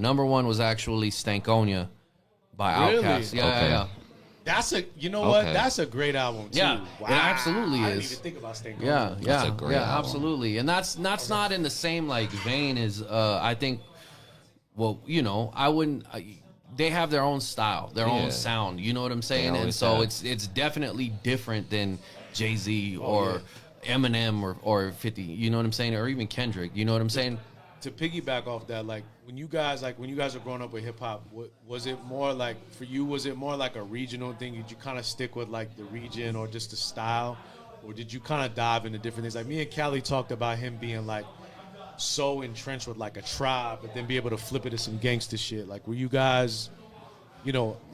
Number one was actually Stankonia by Really? Outkast. Yeah. That's what? That's a great album too. Yeah, Wow. it absolutely I is. didn't even think about Stankonia. Yeah, That's a great album. absolutely. And that's not in the same like vein as I think. Well, I wouldn't. They have their own style, their own sound. You know what I'm saying? And so it's definitely different than Jay-Z or Eminem or 50. You know what I'm saying? Or even Kendrick. You know what I'm saying? To piggyback off that, like when you guys were growing up with hip hop, was it more like for you? Was it more like a regional thing? Did you kind of stick with like the region or just the style, or did you kind of dive into different things? Like me and Callie talked about him being like so entrenched with like a tribe, but then be able to flip it to some gangster shit. Like, were you guys,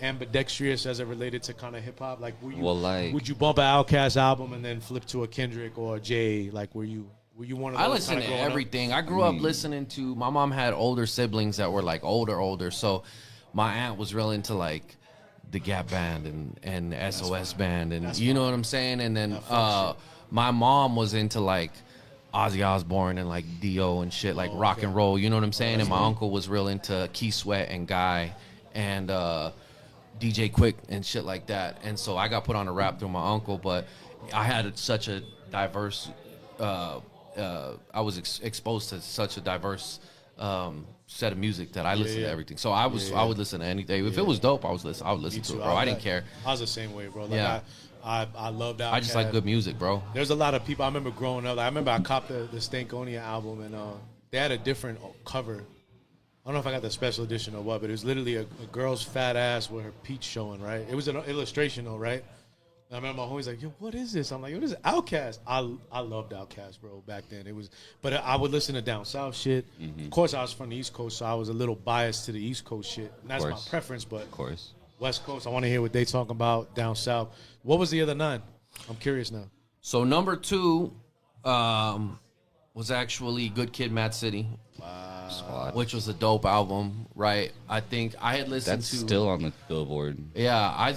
ambidextrous as it related to kind of hip hop? Like, would you bump an Outkast album and then flip to a Kendrick or a Jay? Like, were you one of those? I listened to everything. I grew up listening to. My mom had older siblings that were like older, so my aunt was real into like the Gap Band and SOS Band, and you know what I'm saying. And then my mom was into like Ozzy Osbourne and like Dio and shit, like rock and roll. You know what I'm saying. And my uncle was real into Key Sweat and Guy and DJ Quick and shit like that. And so I got put on a rap through my uncle, but I had such a diverse. I was exposed to such a diverse set of music that I listened to everything. So I would listen to anything. If it was dope, I would listen to it, bro. I didn't care. I was the same way, bro. Like, I loved Outkast. I just like good music, bro. There's a lot of people. I remember growing up. I remember I copped the Stankonia album, and they had a different cover. I don't know if I got the special edition or what, but it was literally a girl's fat ass with her peach showing, right? It was an illustration, though, right? I remember my homie's like, yo, what is this? I'm like, yo, this is Outkast. I loved Outkast, bro, back then. But I would listen to down south shit. Mm-hmm. Of course, I was from the East Coast, so I was a little biased to the East Coast shit. And that's my preference, but of course. West Coast, I want to hear what they talking about down south. What was the other 9? I'm curious now. So number 2 was actually Good Kid, M.A.A.D City. Squad. Which was a dope album, right? I think I had listened That's to. That's still on the Billboard. Yeah, I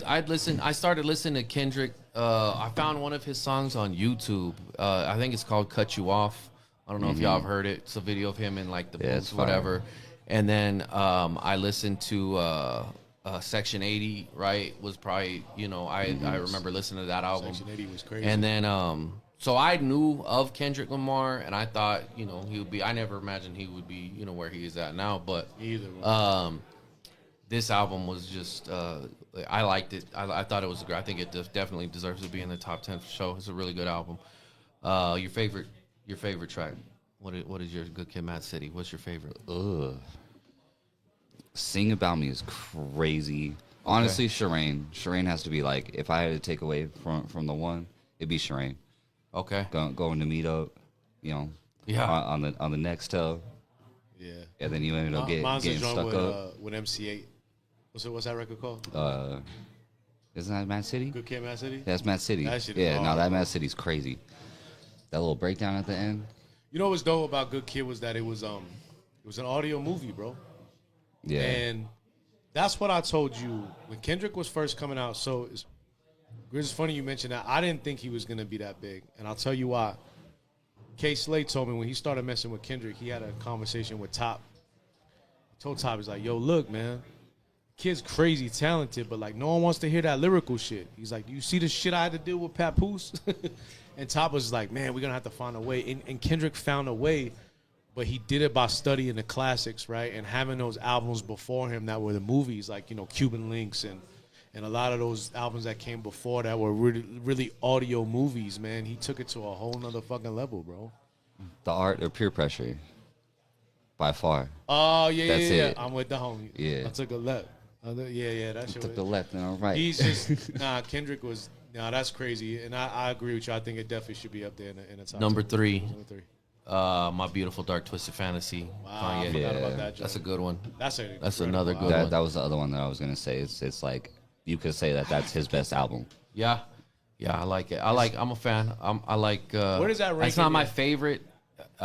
started listening to Kendrick. I found one of his songs on YouTube. I think it's called "Cut You Off." I don't know if y'all have heard it. It's a video of him in like the boots, whatever. And then I listened to Section 80. Right, was probably I remember listening to that album. Section 80 was crazy. And then so I knew of Kendrick Lamar, and I thought, he would be. I never imagined he would be, where he is at now. But this album was just, I liked it. I thought it was great. I think it definitely deserves to be in the top 10 for sure. It's a really good album. Your favorite track? What is your Good Kid, M.A.A.D City? What's your favorite? Sing About Me is crazy. Honestly, Shireen. Shireen has to be like, if I had to take away from the one, it'd be Shireen. Okay. Going to meet up, on the next toe. Yeah. And then you ended up getting stuck up. With MC8. What's that record called? Isn't that M.A.A.D City? Good Kid, M.A.A.D City? That's M.A.A.D City. That shit that M.A.A.D City's crazy. That little breakdown at the end. You know what's dope about Good Kid was that it was an audio movie, bro. Yeah. And that's what I told you when Kendrick was first coming out. So it's funny you mentioned that. I didn't think he was going to be that big. And I'll tell you why. K. Slade told me when he started messing with Kendrick, he had a conversation with Top. He told Top, he's like, yo, look, man, kid's crazy talented, but like no one wants to hear that lyrical shit. He's like, you see the shit I had to deal with Papoose? And Top was like, man, we're going to have to find a way. And Kendrick found a way, but he did it by studying the classics, right? And having those albums before him that were the movies, like, Cuban Links and a lot of those albums that came before that were really, really audio movies, man. He took it to a whole nother fucking level, bro. The Art of Peer Pressure. By far. Oh, yeah, That's yeah. it. I'm with the homie. Yeah. I took a left. That shit. Took the left and all right. He's just, Kendrick was, that's crazy. And I agree with you. I think it definitely should be up there in the top. Number 3. Number 3. My Beautiful Dark Twisted Fantasy. Wow, I forgot about that joke. That's a good one. That's another good one. That was the other one that I was going to say. It's like, you could say that's his best album. Yeah, I like it. I'm a fan. I like. Where does that rank? It's not my favorite.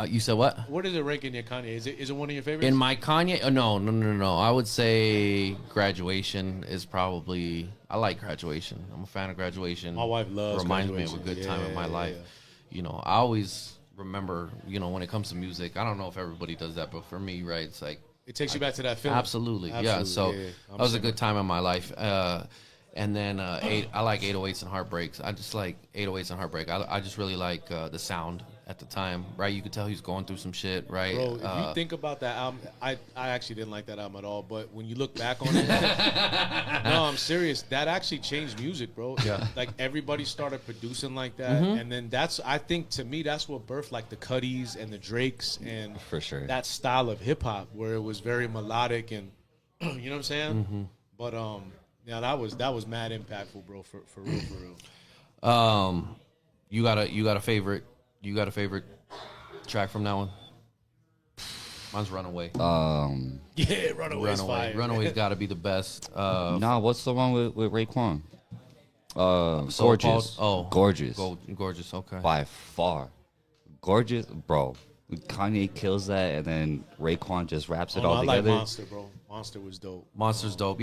You said what? Where does it rank in your Kanye? Is it one of your favorites? In my Kanye? No. I would say Graduation is probably. I like Graduation. I'm a fan of Graduation. My wife loves Reminds Graduation. me of a good time in my life. I always remember. When it comes to music, I don't know if everybody does that, but for me, right, it's like It takes you back to that feeling. Absolutely. Yeah. So that was a good time in my life. And then I like 808s and heartbreaks. I just like 808s and heartbreak. I just really like the sound at the time, right? You could tell he's going through some shit, right? Bro, if you think about that album, I actually didn't like that album at all. But when you look back on it, no, I'm serious. That actually changed music, bro. Yeah. Like everybody started producing like that, and then I think to me that's what birthed like the Cuddies and the Drakes and For sure. that style of hip hop where it was very melodic and you know what I'm saying. But yeah, that was mad impactful, bro. For real. You got a favorite? You got a favorite track from that one? Mine's Runaway. Yeah, Runaway's fire. Runaway's got to be the best. Nah, what's the one with Raekwon? So Gorgeous. Gorgeous. Gorgeous. Okay. By far. Gorgeous, bro. Kanye kills that, and then Raekwon just raps it all I together. like Monster, bro. Monster was dope. Monster's dope.